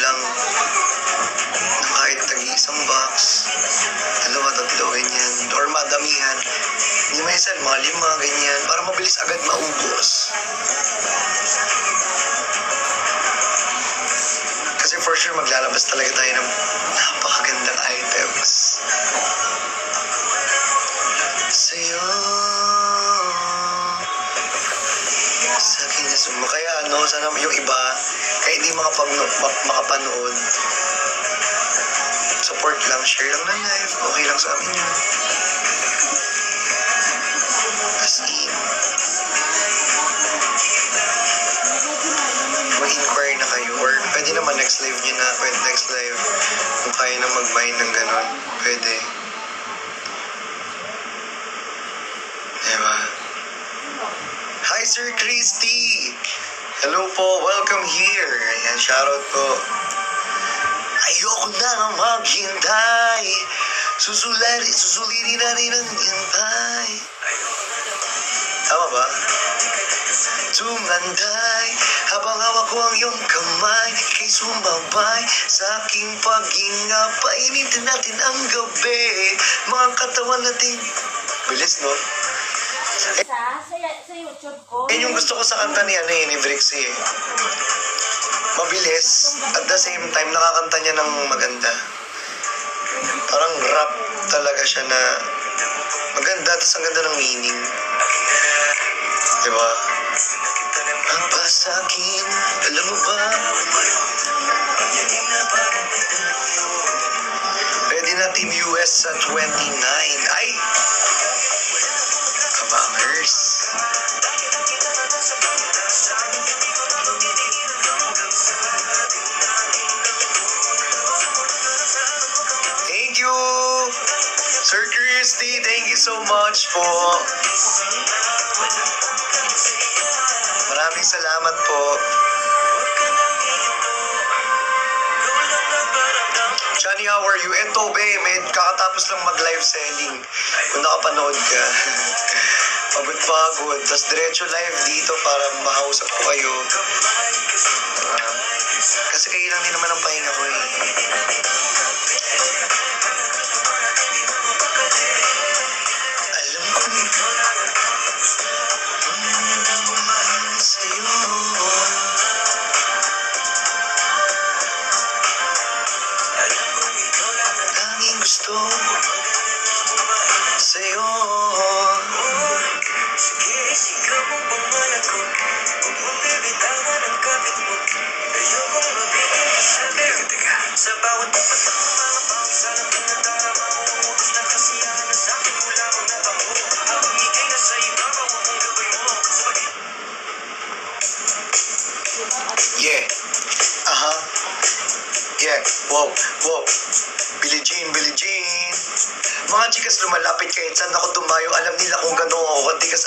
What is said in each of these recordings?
lang ng kahit tag-iisang box, dalawa, tatlo, ganyan, or madamihan. Hindi minsan, mga 5, ganyan, para mabilis agad maubos. Kasi for sure, maglalabas talaga tayo ng napakagandang items. Sa'yo, sa akin na sumo. Kaya sana yung iba, kahit di makapanood, support lang, share lang ng live, okay lang sa amin yun. As in, mag-inquire na kayo, or pwede naman next live nyo na, pwede next live, kung kaya na mag-mind ng ganon, pwede. Diba? Hi Sir Christy! Hello po, welcome here. Ayan, shoutout po. Ayoko na nga maghintay, susulirin na rin ang hintay. Tama ba? Tumanday, habang hawak ko ang iyong kamay, kay sumabay sa aking paghinga, painitin natin ang gabi, mga katawan nating bilis, no? Sa YouTube ko. Yan yung gusto ko sa kanta ni Brixie eh. Mabilis, at the same time, nakakanta niya ng maganda. Parang rap talaga siya na maganda, tapos ang ganda ng meaning. Diba? Ang pasakin, alam mo ba? Ready na Team US sa 29. Ay! Kabangers. Thank you! Sir Christy, thank you so much po. Maraming salamat po. Johnny, how are you? Eto, be, may kakatapos lang mag-live selling. Kung nakapanood ka. Pagod-pagod. Tapos diretso live dito para makausap ko kayo. Kasi kayo lang din naman ang pahinga ko eh. Alam ko sa'yo. Tanging gusto sa'yo. Sige, sigaw mo pangalan ko. Huwag mong bibitawan ang kapit mo. Ayokong mabigyan ka sa teka. Sa bawat dapat na kumakapaw, sana pinadarama mo ang utos na kasiyahan na sa'kin mula kong natamo. Ang ngigay na sa ibabaw ang gawin mo. Yeah. Uh-huh. Yeah. Wow. Wow. Billie Jean, Billie Jean. Mga chikas lumalapit kahit saan ako tumayo, alam nila kung gano'n ako katikas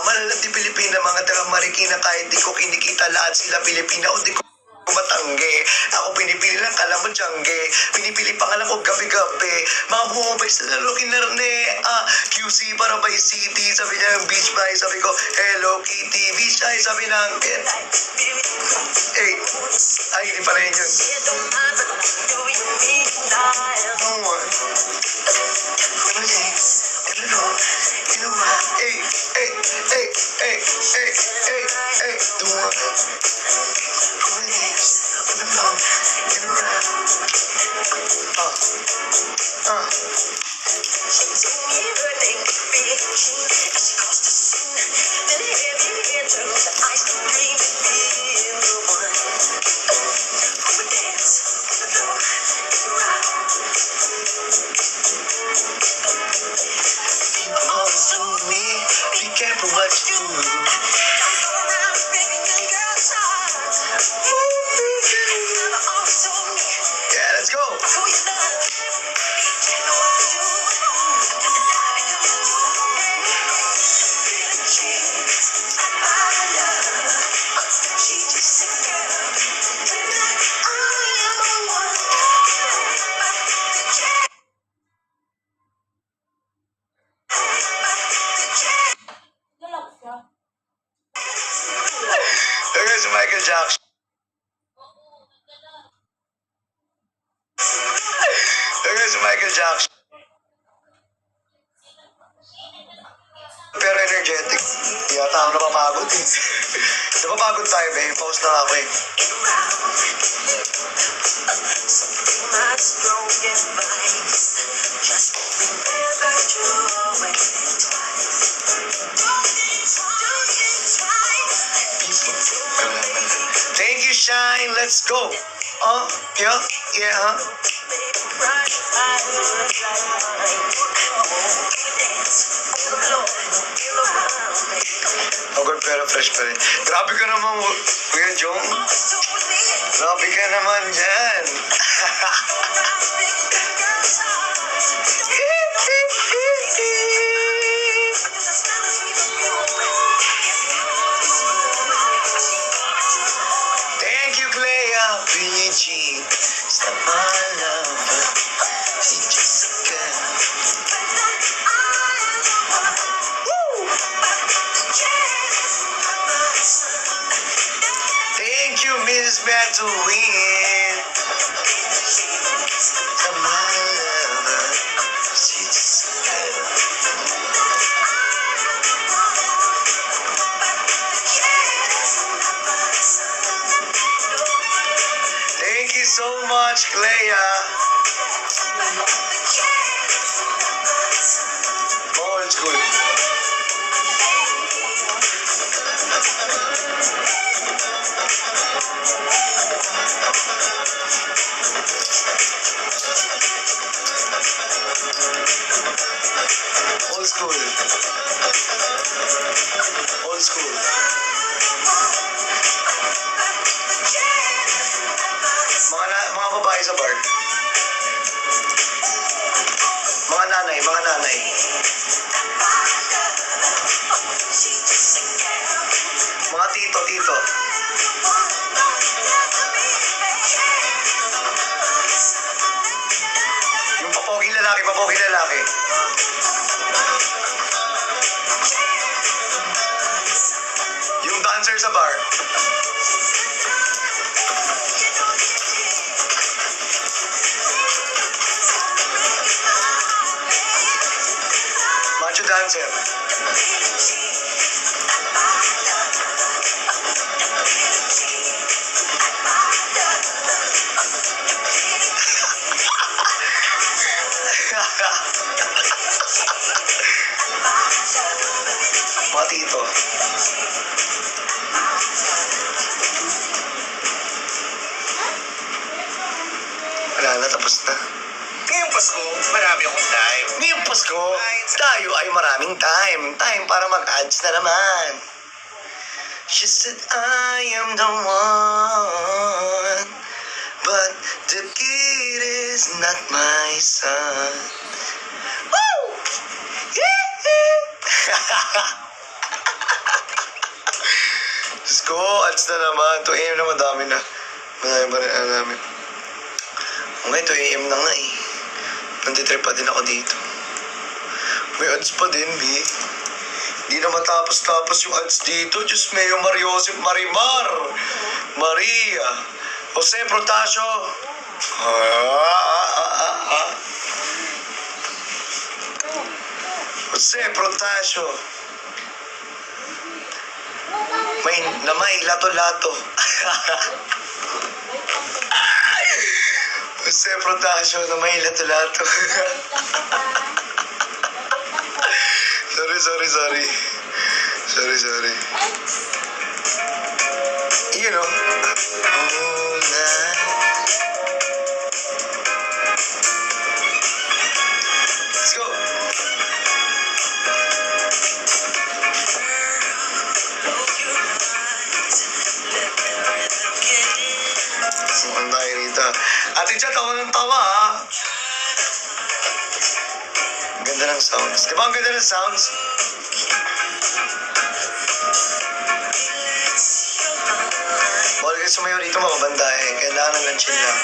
malalat di Pilipina, mga taga Marikina, kahit di ko kinikita lahat sila Pilipina o di ko matangge. Ako pinipili lang kala mo tiyangge, pinipili pangalan ko gabi-gabi, mga bumabay sa lalo kinarne, QC para by city, sabi niya yung beach by, sabi ko Hello Kitty, beach ay, sabi ng hey, ay hindi pala yun yun. Be careful what you do. Yeah, let's go. There's Michael Jackson. Jackson. Pero energetic. Yata ako napapagod eh. Napapagod tayo, babe. Pause na ako eh. Thank you, Shine. Let's go. Yeah, yeah. Pagod pero fresh pa rin. Grabe ka naman, Kuya Jong. Grabe ka naman dyan. Thank you, Clea. Billie Jean. Stop my love. She just again. Thank you, Miss Meant to Win. Stop my love. She just again. Thank you so much, Clea. Old school. Old school. Old school. Mga babae sa bar. Mga nanay. Mga tito. Yung papoging lalaki. Yung dancer sa bar. Macho dancer. Mga tito. Wala na, tapos na. Ngayong Pasko, marami akong time. Ngayong Pasko, tayo ay maraming time. Time para mag-ads na naman. She said, I am the one, but the kid is not my son. Woo! Diyos ko, ads na naman. 2 AM na madami na. Madami pa rin namin. Ngayon, 2 AM na nga eh. Nanditrip pa din ako dito. May ads pa din, B. Di na matapos-tapos yung ads dito. Diyos Mayo, Mariosip, Marimar, Maria, Jose Protasio. Jose Protasio. May lato-lato. Jose Protasio na may lato-lato. Sorry. You know. Oh, let's go. Mukhang tayo rito. Ate Chat, ako ng tawa ha. Ganda ng sounds. Di ba ang ganda ng sounds? Bawal kayo sumayo rito, mababanda eh. Kailangan ng chill lang.